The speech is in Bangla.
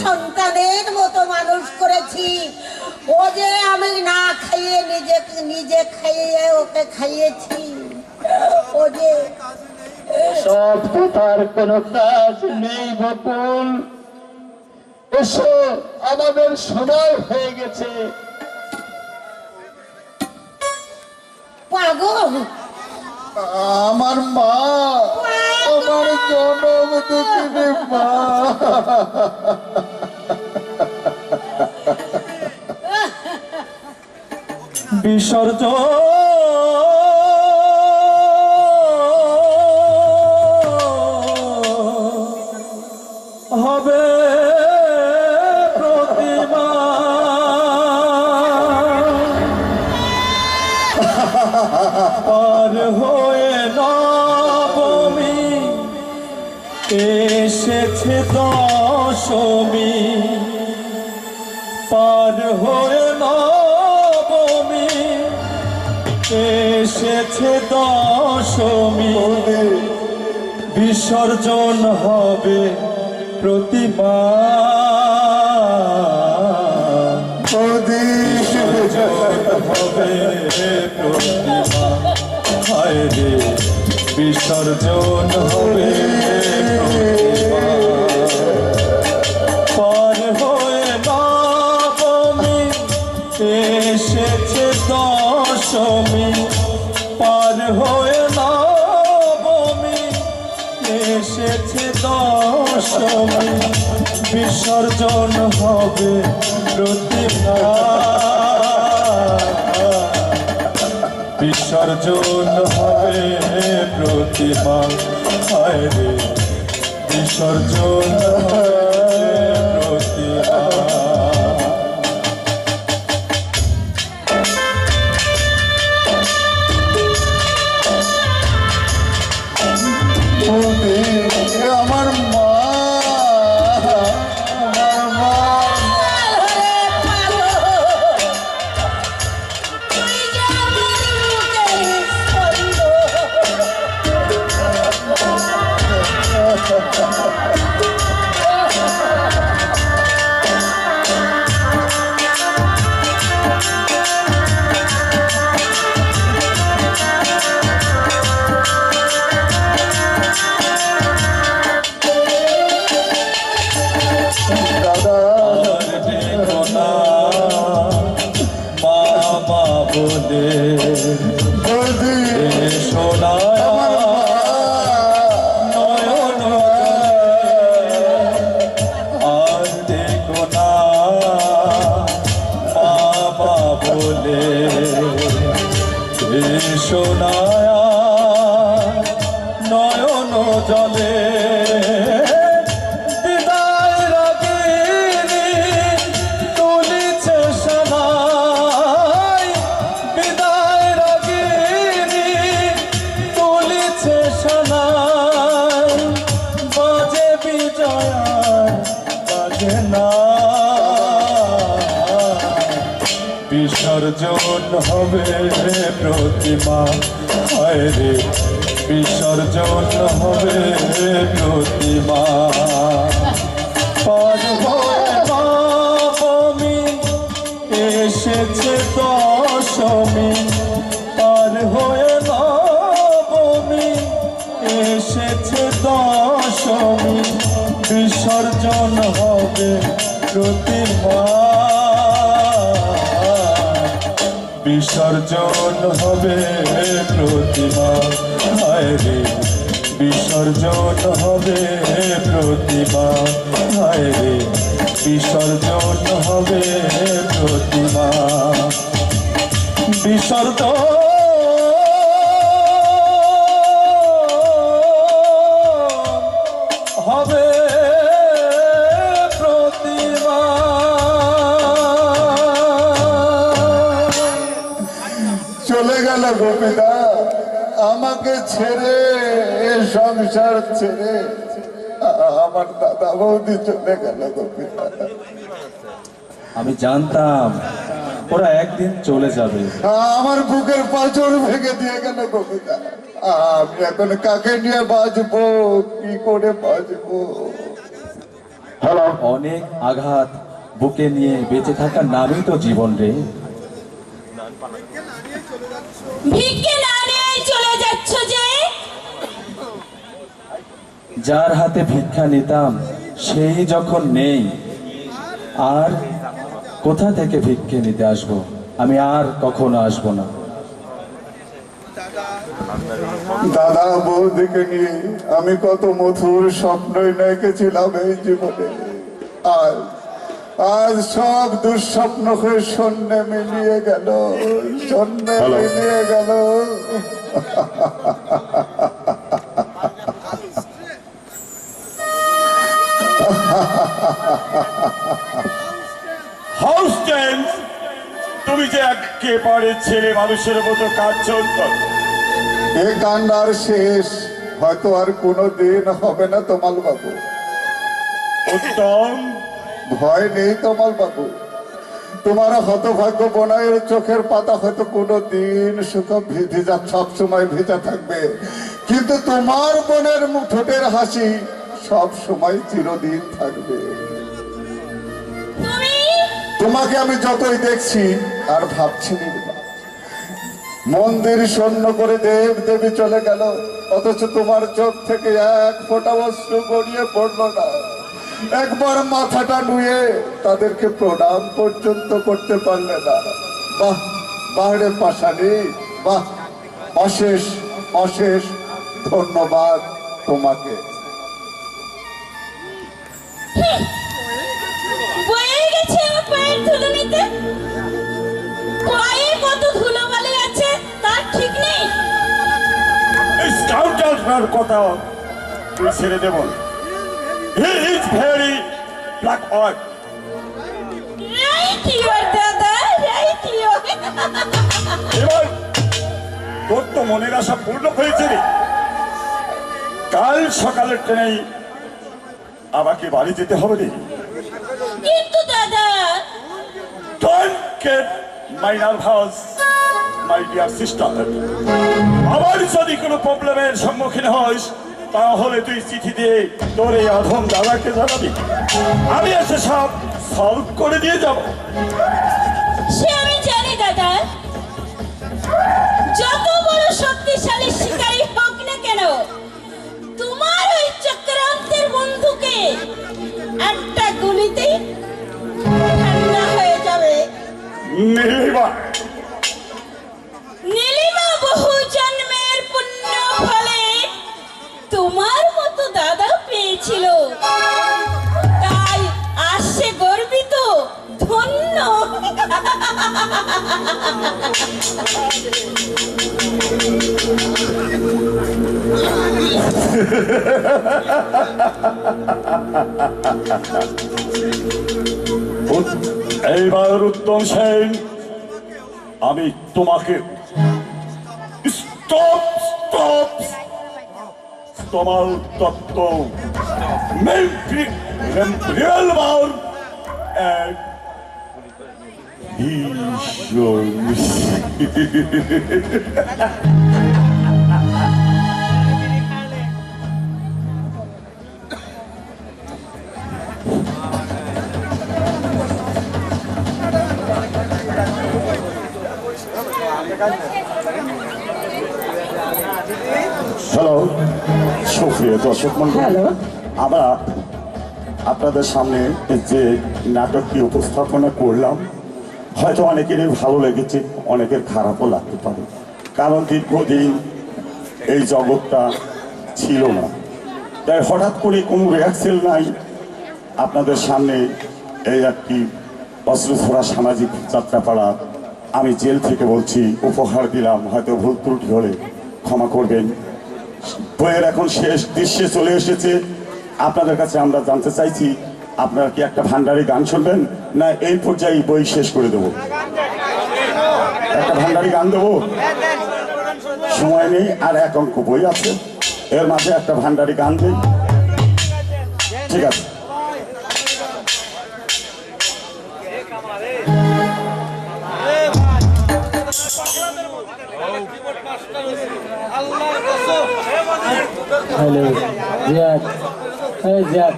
সন্তানের মতো মানুষ করেছি। ও যে আমি না খাইয়ে নিজে নিজে খাইয়ে ওকে খাইয়েছি। ও যে সব কথার কোনো কাজ নেই বকুল, এসো আমাদের সময় হয়ে গেছে। পাগল আমার মা, আমার জনম দুঃখিনী মা। বিসর্জন হবে প্রতিমা, পার হয়ে নবমী এসেছে দশমী, পার হয়ে নবমী এসেছে দশমী, বিসর্জন হবে প্রতিমা, হবে প্রতিমা, হায় রে বিসর্জন হবে প্রতিমা, পার হয়ে নবমী এসেছে দশমী, পার হয়ে নবমী এসেছে দশমী, বিসর্জন হবে প্রতিমা, বিসর্জন হবে প্রতিমা, হায় রে বিসর্জন হবে প্রতিমা। আমার মা, আমার মা, সোনায়া নয়ন জলে বিদায় রাগিনী তুলিছে সোনায়, বিদায় রাগিনী তুলিছে সোনায়, বাজে বিজয়ার বাজে না, বিসর্জন হবে প্রতিমা, হায় রে বিসর্জন হবে প্রতিমা, পার হয়ে নবমী এসেছে দশমী, পার হয়ে নবমী এসেছে দশমী, বিসর্জন হবে প্রতিমা, বিসর্জন হবে প্রতিমা, হায় রে বিসর্জন হবে প্রতিমা, হায় রে বিসর্জন হবে প্রতিমা, বিসর্জন হবে প্রতিমা। চলে গেল গোপীদা আমাকে ছেড়ে, সংসার ছেড়ে, আমার দাদা বৌদি চলে গেল গোপীদা। আমি জানতাম ওরা একদিন চলে যাবে। আমার বুকের পাঁচর ভেঙে দিয়ে গেল গোপীদা। আমি এখন কাকে নিয়ে বাঁচবো, কি করে বাঁচবো? হ্যালো, অনেক আঘাত বুকে নিয়ে বেঁচে থাকার নামই তো জীবন রে। ভিক্ষে না নিয়ে চলে যাচ্ছ যে? যার হাতে ভিক্ষা নিতাম সেই যখন নেই, আর কোথা থেকে ভিক্ষে নিতে আসবো? আমি আর কখনো আসবো না। দাদা বৌদিকে নিয়ে আমি কত মধুর স্বপ্নই দেখেছিলাম এই জীবনে। আজ আজ সব দুঃস্বপ্ন হয়ে শূন্যে মিলিয়ে গেল, শূন্যে মিলিয়ে গেল। হাউস্টেন, তুমি যে একেবারে ছেলে মানুষের মতো কাঁদছো। এ কান্নার শেষ হয়তো আর কোনোদিন হবে না তমাল বাবু। উত্তম, ভয় নেই তমাল বাবু, তোমার হতভাগ্য বোনাইয়ের চোখের পাতা হয়তো কোনোদিন শুকো ভিজা, সব সময় ভেজা থাকবে, কিন্তু তোমার বোনের ঠোঁটের হাসি সব সময় চিরদিন থাকবে। তুমি তোমাকে আমি যতই দেখছি আর ভাবছি নির্মা, মন্দির শূন্য করে দেব দেবী চলে গেল, অথচ তোমার চোখ থেকে এক ফোঁটা অশ্রু গড়িয়ে পড়লো না। একবার মাথাটা নুয়ে তাদেরকে প্রণাম পর্যন্ত করতে পারলে না। বাহ বাহরে পাশানি, বাহ, অশেষ অশেষ ধন্যবাদ তোমাকে। বয়ে গেছে আমার পায়ের ধুলো নিতে। পায়ে কত ধুলোবালি আছে তার ঠিক নেই। এই স্কাউন্ডার কথা তুই ছেড়ে দেব। He is very black art. Right your দাদা, রাইট ইউর। এবার তোর তো মনের আশা পূর্ণ হয়েছে রে। কাল সকালের ট্রেনেই আমাকে বাড়ি যেতে হবে রে। কিন্তু দাদা, Don't get my nervous, my dear sister. আবার যদি কোনো প্রবলেমের সম্মুখীন হস, তাহলে তুই চিঠি দিয়ে তোর এই অধম দাদাকে জানাবি। আমি এসে সব সলভ করে দিয়ে যাব। সে আমি জানি দাদা। যত বড় শক্তিশালী শিকারী হোক না কেন, তোমার ওই চক্রান্তের বন্ধুকে একটা গুলিতেই ঠান্ডা হয়ে যাবে। নীলিমা, নীলিমা বহু জন্মের পুণ্য ফলে তোমার মতো দাদা পেয়েছিল, তাই আসছে গর্বিত, ধন্য। এইবার উত্তম সেন, আমি তোমাকে স্টপ স্টপ তোমার তত্ত্ব রিয়েল বার and হ্যালো সুপ্রিয় দর্শক মণ্ডলী, আমরা আপনাদের সামনে যে নাটকটি উপস্থাপনা করলাম, হয়তো অনেকেরই ভালো লেগেছে, অনেকের খারাপও লাগতে পারে, কারণ দীর্ঘদিন এই জগৎটা ছিল না, তাই হঠাৎ করে কোনো রিহার্সেল নাই। আপনাদের সামনে এই একটি অস্ত্রধরা সামাজিক যাত্রাপালা আমি জেল থেকে বলছি, উপহার দিলাম, হয়তো ভুল ত্রুটি হলে ক্ষমা করবেন। বইয়ের এখন শেষ দৃশ্যে চলে এসেছে। আপনাদের কাছে আমরা জানতে চাইছি, আপনারা কি একটা ভান্ডারি গান শুনবেন, না এই পর্যায়ে বই শেষ করে দেবো? একটা ভান্ডারি গান দেবো? সময় নেই, আর এক অঙ্ক বই আছে, এর মাঝে একটা ভান্ডারি গান দিই। ঠিক আছে। হ্যালো জিয়াদ, জিয়াদ।